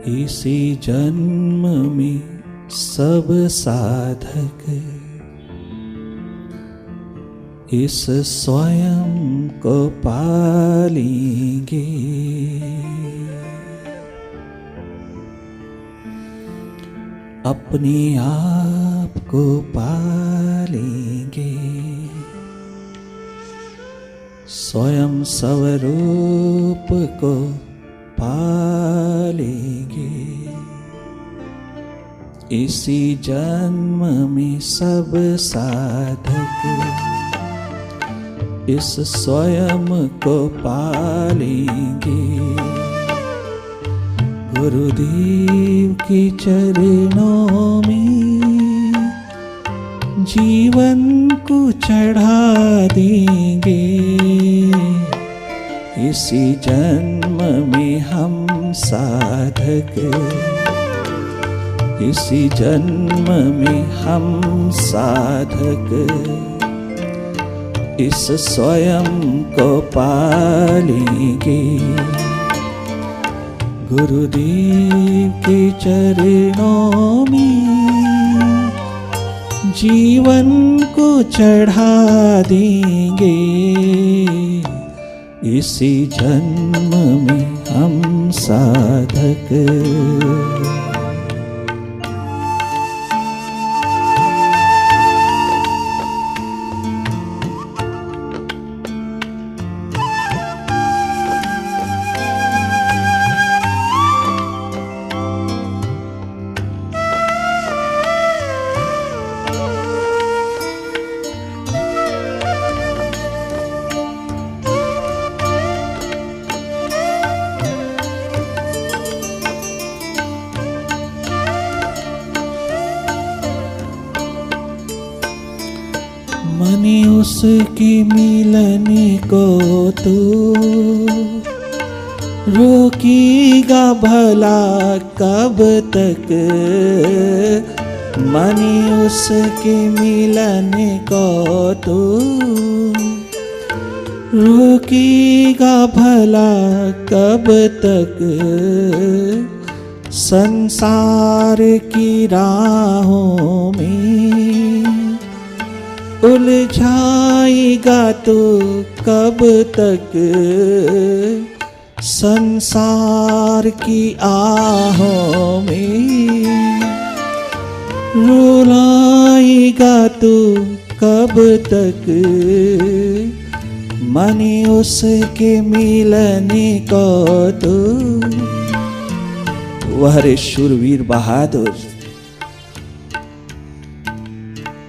इसी जन्म में सब साधक इस स्वयं को पालेंगे। अपने आप को पालेंगे, स्वयं स्वरूप को पालेंगे। इसी जन्म में सब साधक इस स्वयं को पालेंगे। गुरुदेव के चरणों में जीवन को चढ़ा देंगे। इसी जन्म में हम साधक, इसी जन्म में हम साधक इस स्वयं को पालेंगे। गुरुदेव के चरणों में जीवन को चढ़ा देंगे। इसी जन्म में हम साधक। मने उसके मिलने को तो रोकेगा भला कब तक। मने उसके मिलने को तो रोकेगा भला कब तक। संसार की राहों में उलझाएगा तो कब तक। संसार की आहों में रुलाएगा तो कब तक। मने उसके मिलने को तो वह रे शूरवीर बहादुर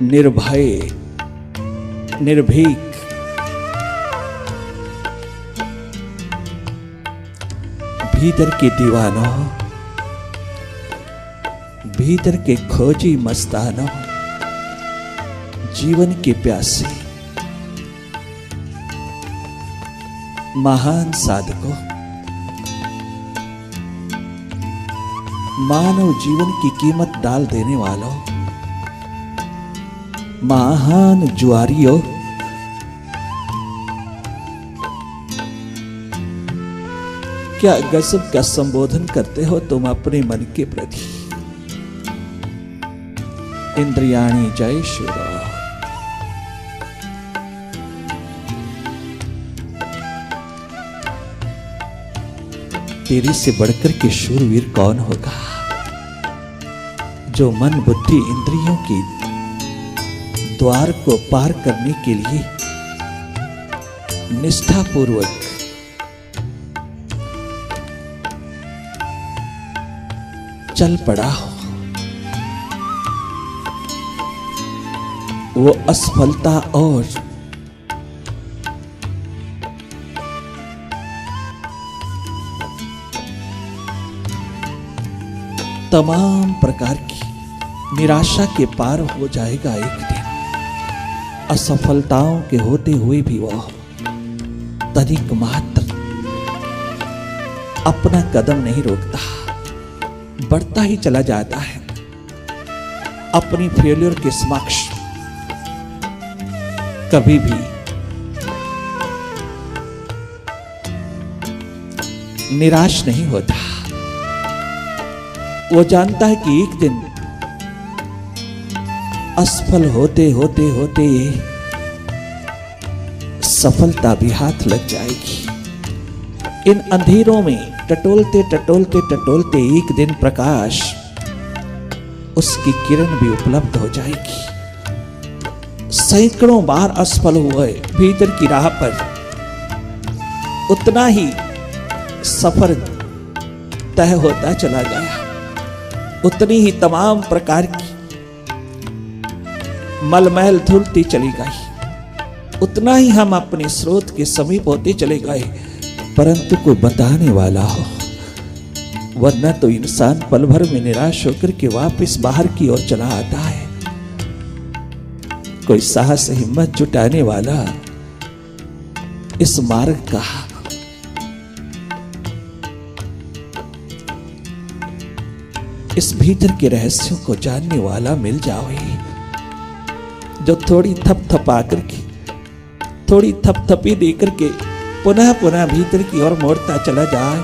निर्भय निर्भीक भीतर के दीवानों, भीतर के खोजी मस्तानों, जीवन के प्यासे महान साधकों, मानव जीवन की कीमत डाल देने वालों, महान जुआरियों, क्या गजब का संबोधन करते हो तुम अपने मन के प्रति। इंद्रियाणी जय शुरा। तेरे से बढ़कर के शूरवीर कौन होगा, जो मन बुद्धि इंद्रियों की द्वार को पार करने के लिए निष्ठापूर्वक चल पड़ा हो। वो असफलता और तमाम प्रकार की निराशा के पार हो जाएगा एक दिन। असफलताओं के होते हुए भी वह तनिक मात्र अपना कदम नहीं रोकता, बढ़ता ही चला जाता है। अपनी फेलियर के समक्ष कभी भी निराश नहीं होता। वो जानता है कि एक दिन असफल होते होते होते सफलता भी हाथ लग जाएगी। इन अंधेरों में टटोलते टटोलते टटोलते एक दिन प्रकाश, उसकी किरण भी उपलब्ध हो जाएगी। सैकड़ों बार असफल हुए भीतर की राह पर, उतना ही सफर तय होता चला गया, उतनी ही तमाम प्रकार की मलमैल धुलती चली गई, उतना ही हम अपने स्रोत के समीप होते चले गए, परंतु कोई बताने वाला हो, वरना तो इंसान पल भर में निराश होकर के वापस बाहर की ओर चला आता है। कोई साहस हिम्मत जुटाने वाला इस मार्ग का इस भीतर के रहस्यों को जानने वाला मिल जाए, जो थोड़ी थपथपा करके, थोड़ी थपथपी दे करके पुनः पुनः भीतर की ओर मोड़ता चला जाए,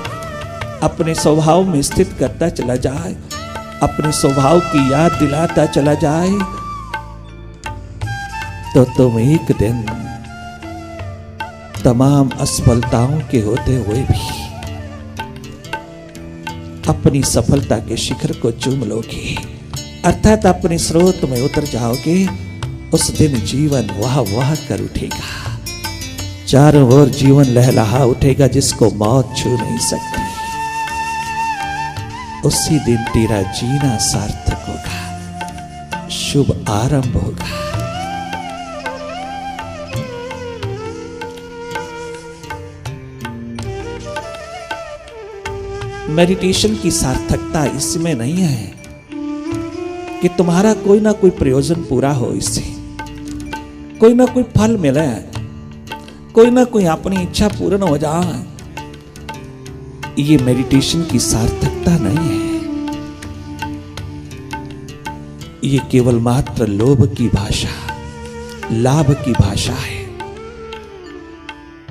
अपने स्वभाव में स्थित करता चला जाए, अपने स्वभाव की याद दिलाता चला जाए, तो तुम एक दिन तमाम असफलताओं के होते हुए भी अपनी सफलता के शिखर को चूम लोगे, अर्थात अपने स्रोत में उतर जाओगे। उस दिन जीवन वाह वाह कर उठेगा, चारों ओर जीवन लहलहा उठेगा, जिसको मौत छू नहीं सकती। उसी दिन तेरा जीना सार्थक होगा, शुभ आरंभ होगा। मेडिटेशन की सार्थकता इसमें नहीं है कि तुम्हारा कोई ना कोई प्रयोजन पूरा हो, इससे कोई ना कोई फल मिले, कोई ना कोई अपनी इच्छा पूर्ण हो जाए। ये मेडिटेशन की सार्थकता नहीं है, ये केवल मात्र लोभ की भाषा, लाभ की भाषा है।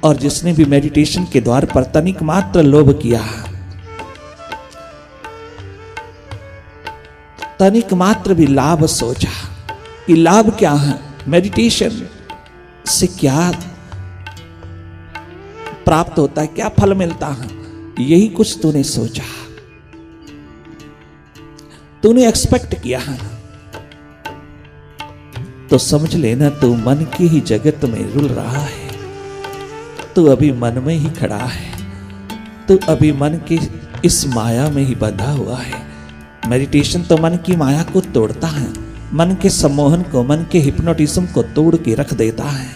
और जिसने भी मेडिटेशन के द्वार पर तनिक मात्र लोभ किया, तनिक मात्र भी लाभ सोचा कि लाभ क्या है, मेडिटेशन से क्या प्राप्त होता है, क्या फल मिलता है, यही कुछ तूने सोचा, तूने एक्सपेक्ट किया है, तो समझ लेना तू मन के ही जगत में रुल रहा है, तू अभी मन में ही खड़ा है, तू अभी मन के इस माया में ही बंधा हुआ है। मेडिटेशन तो मन की माया को तोड़ता है, मन के सम्मोहन को, मन के हिप्नोटिज्म को तोड़ के रख देता है।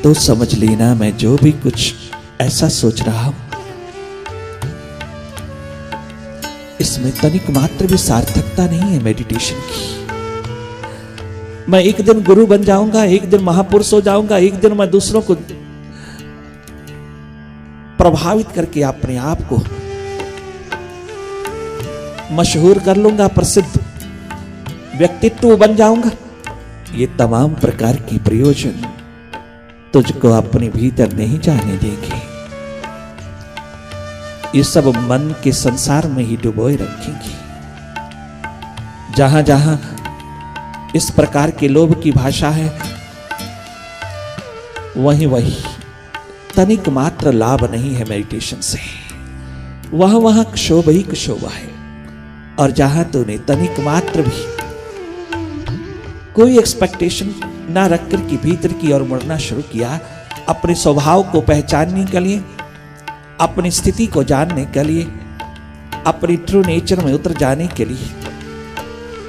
तो समझ लेना मैं जो भी कुछ ऐसा सोच रहा हूं, इसमें तनिक मात्र भी सार्थकता नहीं है मेडिटेशन की। मैं एक दिन गुरु बन जाऊंगा, एक दिन महापुरुष हो जाऊंगा, एक दिन मैं दूसरों को प्रभावित करके अपने आप को मशहूर कर लूंगा, प्रसिद्ध व्यक्तित्व बन जाऊंगा। ये तमाम प्रकार की प्रयोजन तुझको अपने भीतर नहीं जाने देंगे, ये सब मन के संसार में ही डुबोए रखेंगे। जहां जहां इस प्रकार के लोभ की भाषा है, वहीं वहीं तनिक मात्र लाभ नहीं है मेडिटेशन से, वहां वहां क्षोभ ही क्षोभ है। और जहां तूने तनिक मात्र भी कोई एक्सपेक्टेशन ना रखकर के भीतर की ओर मुड़ना शुरू किया, अपने स्वभाव को पहचानने के लिए, अपनी स्थिति को जानने के लिए, अपनी ट्रू नेचर में उतर जाने के लिए,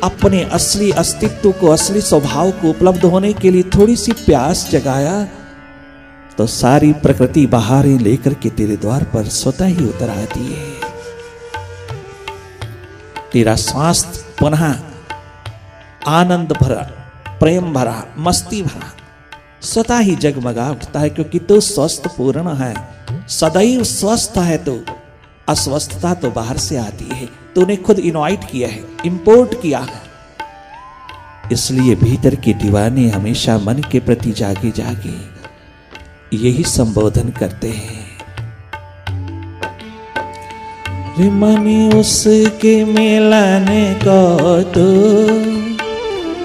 अपने असली अस्तित्व को, असली स्वभाव को उपलब्ध होने के लिए थोड़ी सी प्यास जगाया, तो सारी प्रकृति बहारें लेकर के तेरे द्वार पर स्वतः ही उतर आती है। तेरा स्वास्थ्य पुनः आनंद भरा, प्रेम भरा, मस्ती भरा स्वतः ही जगमगा उठता है, क्योंकि तू स्वस्थ पूर्ण है, सदैव स्वस्थ है। तू अस्वस्थता तो बाहर से आती है, तूने खुद इनवाइट किया है, इंपोर्ट किया है। इसलिए भीतर के दीवाने हमेशा मन के प्रति जागे जागे यही संबोधन करते हैं, रे मनी उसके मिलन को तू,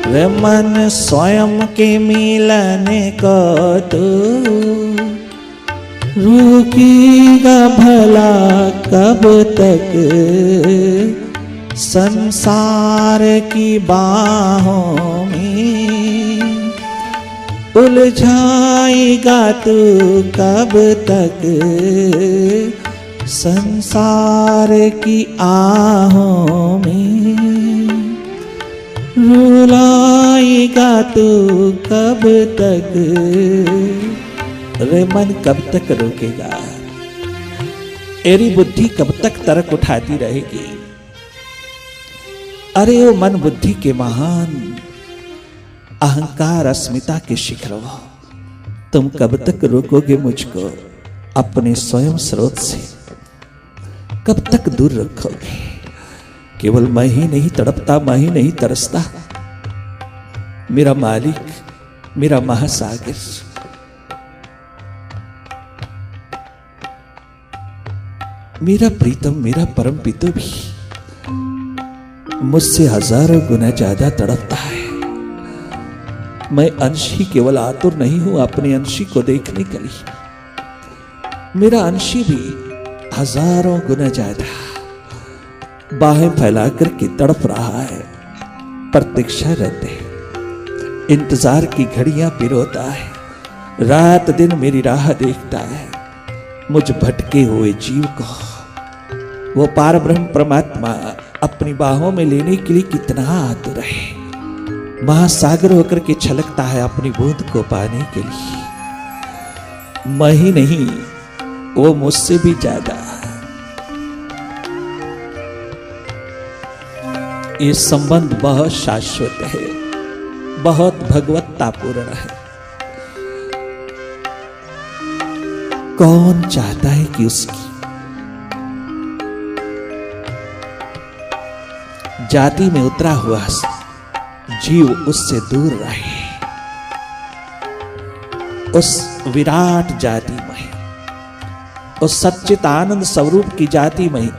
रे मन स्वयं के मिलन को तू रुकेगा भला कब तक संसार की बाहों में, उलझाएगा तू कब तक संसार की आहों में, रुलाएगा तू कब तक, रे मन कब तक रोकेगा, तेरी बुद्धि कब तक तर्क उठाती रहेगी। अरे ओ मन बुद्धि के महान, अहंकार अस्मिता के शिखरों, तुम कब तक रोकोगे मुझको अपने स्वयं स्रोत से, कब तक दूर रखोगे। केवल मैं ही नहीं तड़पता, मैं ही नहीं तरसता, मेरा मालिक, मेरा महासागर, मेरा प्रीतम, मेरा परम पिता भी मुझसे हजारों गुना ज्यादा तड़पता है। मैं अंशी केवल आतुर नहीं हूं अपने अंशी को देखने के लिए, मेरा अंशी भी हजारों गुना ज्यादा बाहें फैलाकर के तड़प रहा है। प्रतीक्षा रहते, इंतजार की घड़ियां पिरोता है, रात दिन मेरी राह देखता है। मुझ भटके हुए जीव को वो पार ब्रह्म परमात्मा अपनी बाहों में लेने के लिए कितना आतुर है, महासागर होकर के छलकता है अपनी बूंद को पाने के लिए। मैं ही नहीं, वो मुझसे भी ज्यादा। ये संबंध बहुत शाश्वत है, बहुत भगवत्तापूर्ण है। कौन चाहता है कि उसकी जाति में उतरा हुआ जीव उससे दूर रहे, उस विराट जाति में, उस सच्चित आनंद स्वरूप की जाति में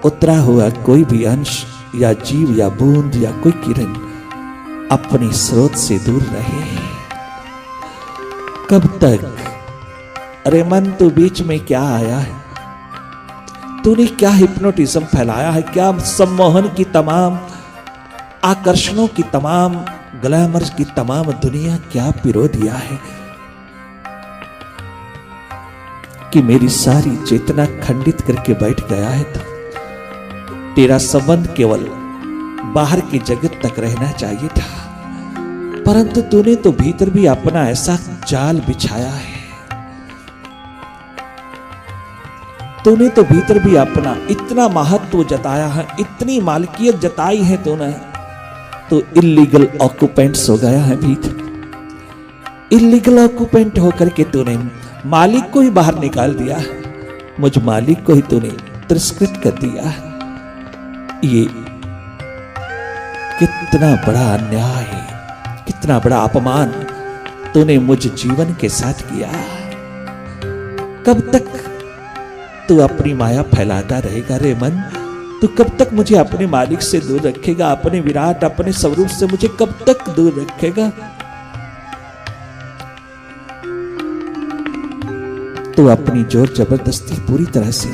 उतरा हुआ कोई भी अंश या जीव या बूंद या कोई किरण अपने स्रोत से दूर रहे। कब तक? अरे मन, तू बीच में क्या आया है? तूने क्या हिप्नोटिज्म फैलाया है? क्या सम्मोहन की तमाम आकर्षणों की तमाम ग्लैमर की तमाम दुनिया क्या पिरो दिया है कि मेरी सारी चेतना खंडित करके बैठ गया है। तो तेरा संबंध केवल बाहर की जगत तक रहना चाहिए था, परंतु तूने तो भीतर भी अपना ऐसा जाल बिछाया है। तूने तो भीतर भी अपना इतना महत्व जताया है, इतनी मालकियत जताई है तूने, तो इल्लीगल ऑक्युपेंट्स हो गया है भीतर। इल्लीगल ऑक्युपेंट होकर के तूने मालिक को ही बाहर निकाल दिया, मुझ मालिक को ही तूने तिरस्कृत कर दिया। ये कितना बड़ा अन्याय है, कितना बड़ा अपमान तूने मुझ जीवन के साथ किया। कब तक तू अपनी माया फैलाता रहेगा रे मन? तू कब तक मुझे अपने मालिक से दूर रखेगा? अपने विराट, अपने स्वरूप से मुझे कब तक दूर रखेगा? तू अपनी जोर जबरदस्ती पूरी तरह से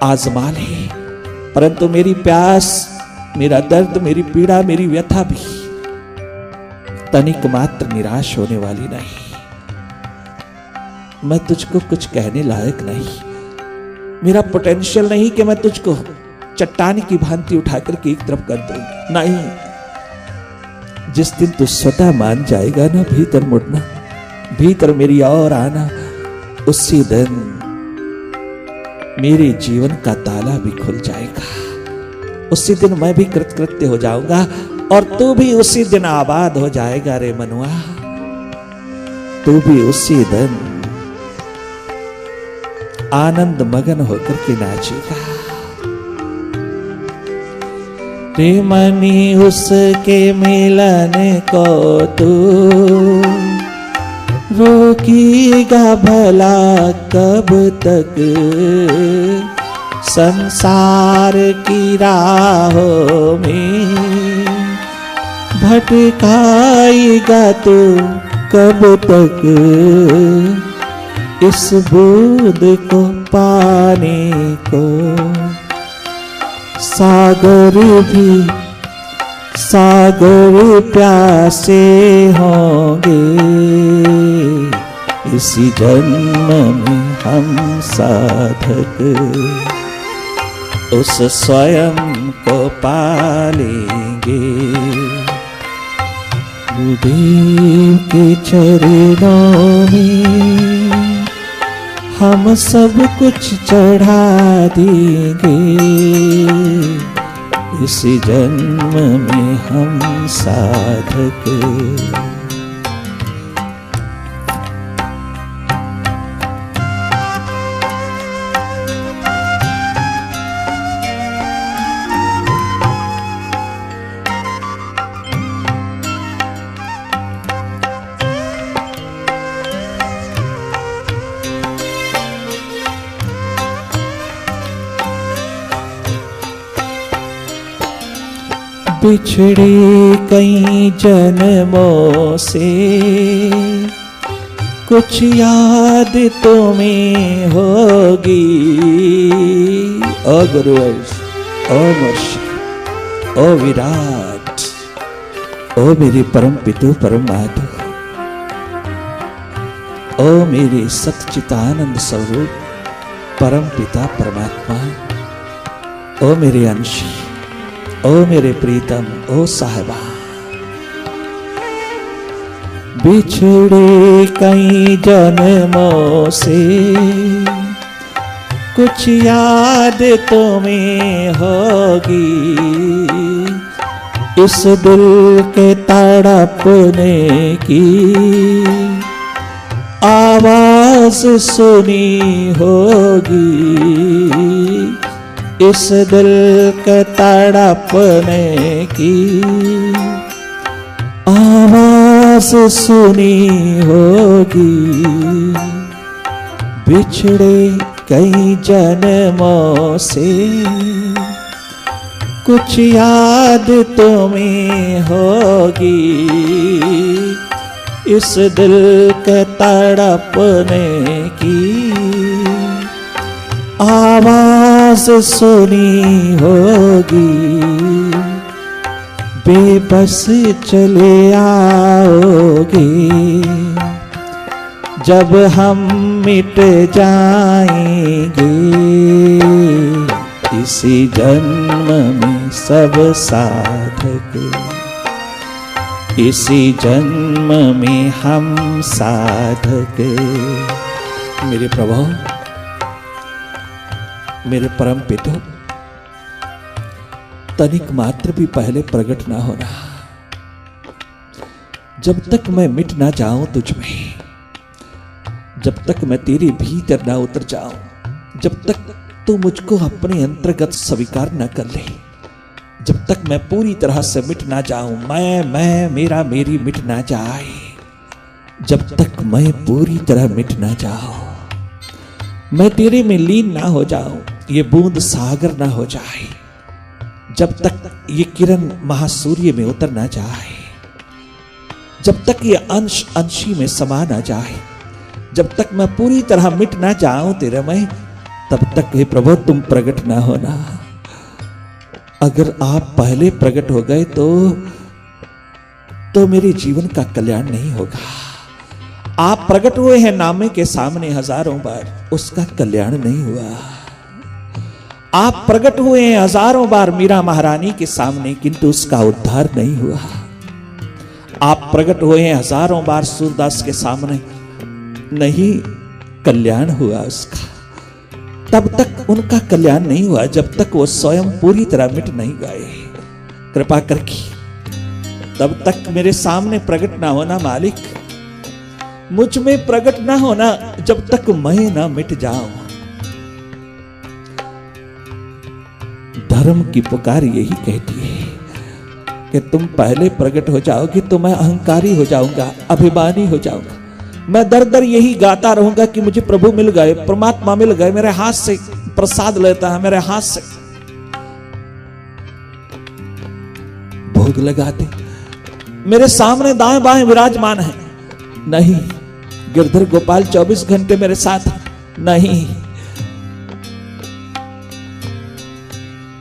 आजमा ले, परंतु मेरी प्यास, मेरा दर्द, मेरी पीड़ा, मेरी व्यथा भी तनिक मात्र निराश होने वाली नहीं। मैं तुझको कुछ कहने लायक नहीं, मेरा पोटेंशियल नहीं कि मैं तुझको चट्टान की भांति उठाकर के एक तरफ कर दूं। नहीं, जिस दिन तू स्वतः मान जाएगा ना भीतर मुड़ना, भीतर मेरी ओर आना, उसी दिन मेरे जीवन का ताला भी खुल जाएगा। उसी दिन मैं भी कृतकृत्य हो जाऊंगा और तू भी उसी दिन आबाद हो जाएगा रे मनुआ। तू भी उसी दिन आनंद मगन होकर के नाचेगा। रे मनी उसके मिलन को तू रोकीगा भला कब तक संसार की राहों में, भटकाएगा तो कब तक इस बूंद को पाने को। सागर प्यासे होंगे, इसी जन्म में हम साधक उस स्वयं को पालेंगे। गुरुदेव के चरणों में हम सब कुछ चढ़ा देंगे, इसी जन्म में हम साधक। बिछड़े कई जन्मों से कुछ याद तुम्हें होगी। ओ गुरुवंश, ओ मुर्शिद, ओ विराट, ओ मेरे परम पितु परम माधु, ओ मेरे सच्चिदानंद स्वरूप परम पिता परमात्मा, ओ मेरे अंशी, ओ मेरे प्रीतम, ओ साहिबा। बिछड़े कई जन्मों से कुछ याद तुम्हें होगी, इस दिल के तड़पने की आवाज सुनी होगी, इस दिल के तड़पने की आवाज सुनी होगी। बिछड़े कई जन्मों से कुछ याद तुम्हें होगी, इस दिल के तड़पने की आवाज सुनी होगी। बेबस चले आओगे जब हम मिट जाएंगे, इसी जन्म में सब साधक, इसी जन्म में हम साधक। मेरे प्रभु, मेरे परम पिता, तनिक मात्र भी पहले प्रकट ना होना। जब तक मैं मिट ना जाऊं तुझ में, जब तक मैं तेरे भीतर ना उतर जाऊं, जब तक तू मुझको अपने अंतर्गत स्वीकार ना कर ले, जब तक मैं पूरी तरह से मिट ना जाऊं, मैं मेरा मेरी मिट ना जाए, जब तक मैं पूरी तरह मिट ना जाऊं, मैं तेरे में लीन ना हो जाऊं, ये बूंद सागर ना हो जाए, जब तक ये किरण महासूर्य में उतर ना जाए, जब तक ये अंश अंशी में समा ना जाए, जब तक मैं पूरी तरह मिट ना जाऊं तेरे में, तब तक हे प्रभु तुम प्रकट ना होना। अगर आप पहले प्रकट हो गए तो मेरे जीवन का कल्याण नहीं होगा। आप प्रकट हुए हैं नामे के सामने हजारों बार, उसका कल्याण नहीं हुआ। आप प्रकट हुए हैं हजारों बार मीरा महारानी के सामने, किंतु उसका उद्धार नहीं हुआ। आप प्रकट हुए हैं हजारों बार सूरदास के सामने, नहीं कल्याण हुआ उसका। तब तक उनका कल्याण नहीं हुआ जब तक वो स्वयं पूरी तरह मिट नहीं गए। कृपा करके तब तक मेरे सामने प्रकट ना होना मालिक, मुझ में प्रकट ना होना जब तक मैं ना मिट जाऊं। धर्म की पुकार यही कहती है कि तुम पहले प्रकट हो जाओगे तो मैं अहंकारी हो जाऊंगा, अभिमानी हो जाऊंगा, मैं दर दर यही गाता रहूंगा कि मुझे प्रभु मिल गए, परमात्मा मिल गए, मेरे हाथ से प्रसाद लेता है, मेरे हाथ से भोग लगाते, मेरे सामने दाएं बाएं विराजमान है। नहीं, गिरधर गोपाल 24 घंटे मेरे साथ नहीं।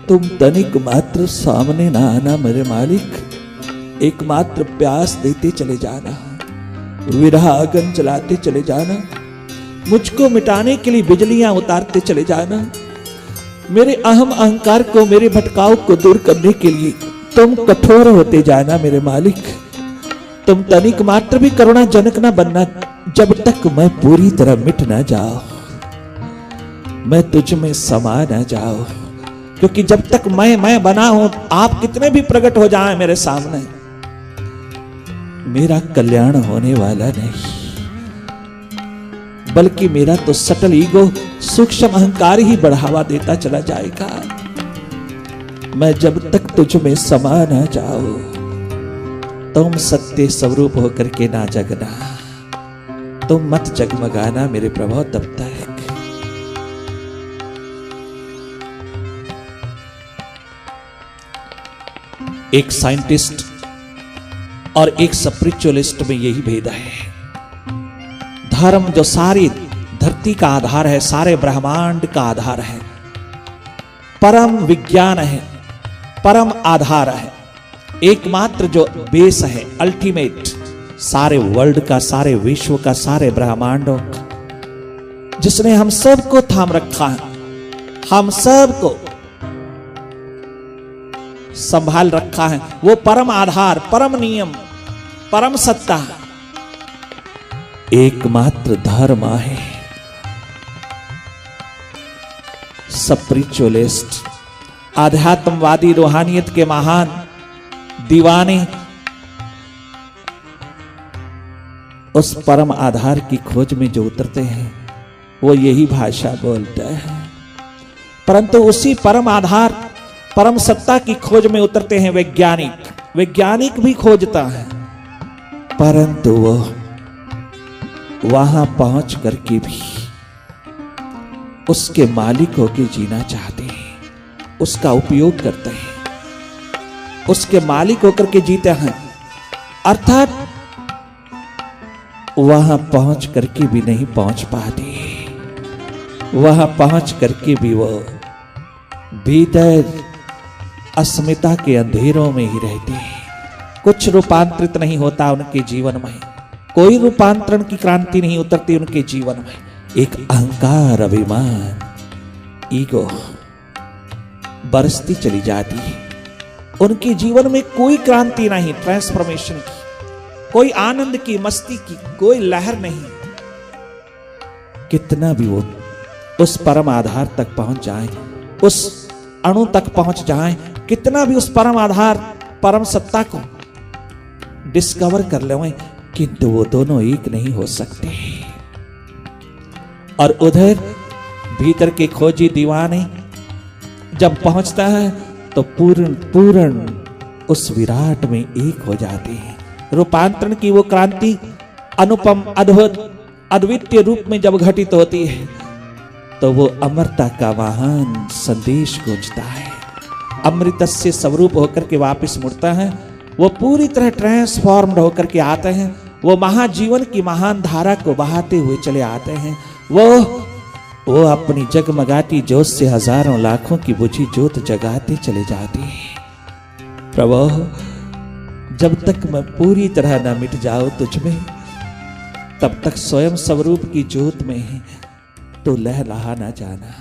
तुम तनिक मात्र सामने ना आना मेरे मालिक, एकमात्र प्यास देते चले जाना, विरह आगन जलाते चले जाना, मुझको मिटाने के लिए बिजलियां उतारते चले जाना, मेरे अहम अहंकार को, मेरे भटकाव को दूर करने के लिए तुम कठोर होते जाना मेरे मालिक। तुम तनिक मात्र भी करुणा जनक ना बनना जब तक मैं पूरी तरह मिट ना जाओ, मैं तुझ में समा ना जाओ। क्योंकि जब तक मैं बना हूं, आप कितने भी प्रकट हो जाएं मेरे सामने, मेरा कल्याण होने वाला नहीं, बल्कि मेरा तो सटल ईगो, सूक्ष्म अहंकार ही बढ़ावा देता चला जाएगा। मैं जब तक तुझ में समा ना जाओ, तुम सत्य स्वरूप होकर के ना जगना, तुम मत जगमगाना मेरे प्रभु तब तक। एक साइंटिस्ट और एक स्पिरिचुअलिस्ट में यही भेद है। धर्म जो सारी धरती का आधार है, सारे ब्रह्मांड का आधार है, परम विज्ञान है, परम आधार है, एकमात्र जो बेस है, अल्टीमेट, सारे वर्ल्ड का, सारे विश्व का, सारे ब्रह्मांडों का, जिसने हम सबको थाम रखा है, हम सबको संभाल रखा है, वो परम आधार, परम नियम, परम सत्ता, एकमात्र धर्म है। स्पिरिचुअलिस्ट, आध्यात्मवादी, रूहानियत के महान दीवाने उस परम आधार की खोज में जो उतरते हैं, वो यही भाषा बोलते हैं। परंतु उसी परम आधार, परम सत्ता की खोज में उतरते हैं वैज्ञानिक। वैज्ञानिक भी खोजता है, परंतु वो वहां पहुंच करके भी उसके मालिक होके जीना चाहते हैं, उसका उपयोग करते हैं, उसके मालिक होकर के जीते हैं। अर्थात वहां पहुंच करके भी नहीं पहुंच पाते, वहां पहुंच करके भी वो भीतर अस्मिता के अंधेरों में ही रहते हैं। कुछ रूपांतरित नहीं होता उनके जीवन में, कोई रूपांतरण की क्रांति नहीं उतरती उनके जीवन में। एक अहंकार, अभिमान, ईगो बरसती चली जाती है। उनके जीवन में कोई क्रांति नहीं, ट्रांसफॉर्मेशन की, कोई आनंद की, मस्ती की कोई लहर नहीं। कितना भी वो उस परम आधार तक पहुंच जाए, उस अणु तक पहुंच जाए, कितना भी उस परम आधार, परम सत्ता को डिस्कवर कर लें, किंतु वो दोनों एक नहीं हो सकते। और उधर भीतर के खोजी दीवाने जब पहुंचता है तो पूर्ण उस विराट में एक हो जाते हैं। रूपांतरण की वो क्रांति अनुपम, अद्भुत, अद्वितीय रूप में जब घटित होती है तो वो अमरता का महान संदेश गूंजता है। अमृतस्य स्वरूप होकर के वापस मुड़ता है, वो पूरी तरह ट्रांसफॉर्म्ड होकर के आते हैं, वो महाजीवन की महान धारा को बहाते हुए चले आते हैं। वो अपनी जगमगाती जोत से हजारों लाखों की बुझी जोत जगाते चले जाते हैं। प्रभु, जब तक मैं पूरी तरह न मिट जाऊं तुझ में, तब तक स्वयं स्वरूप की जोत में तो लहलहा न जाना।